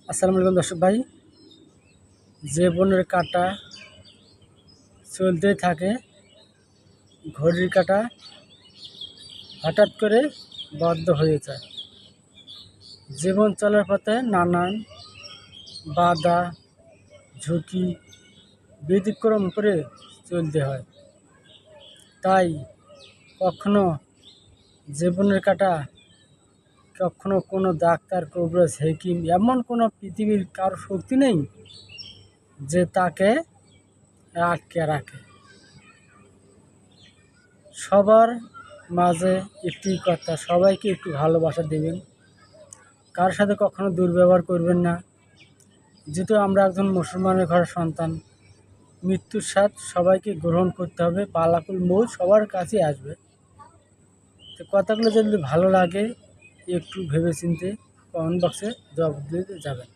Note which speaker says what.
Speaker 1: আসসালামু আলাইকুম দর্শক ভাই। জীবনের কাঁটা চলতেই থাকে, ঘড়ির কাঁটা হঠাৎ করে বন্ধ হয়ে যায়। জীবন চলার পথে নানান বাধা ঝুঁকি ব্যতিক্রম করে চলতে হয়। তাই কখনো জীবনের কাঁটা, কখনো কোনো ডাক্তার, কবিরাজ, হেকিম, এমন কোনো পৃথিবীর কারো শক্তি নেই যে তাকে আটকে রাখে। সবার মাঝে একটি কথা, সবাইকে একটু ভালোবাসা দেবেন, কার সাথে কখনো দুর্ব্যবহার করবেন না। যেহেতু আমরা একজন মুসলমানের ঘরের সন্তান, মৃত্যুর স্বাদ সবাইকে গ্রহণ করতে হবে, পালাকুল মৌত সবার কাছে আসবে। তো কথাগুলো যদি ভালো লাগে একটু ভেবেচিন্তে কমেন্ট বক্সে জবাব দিতে যাবেন।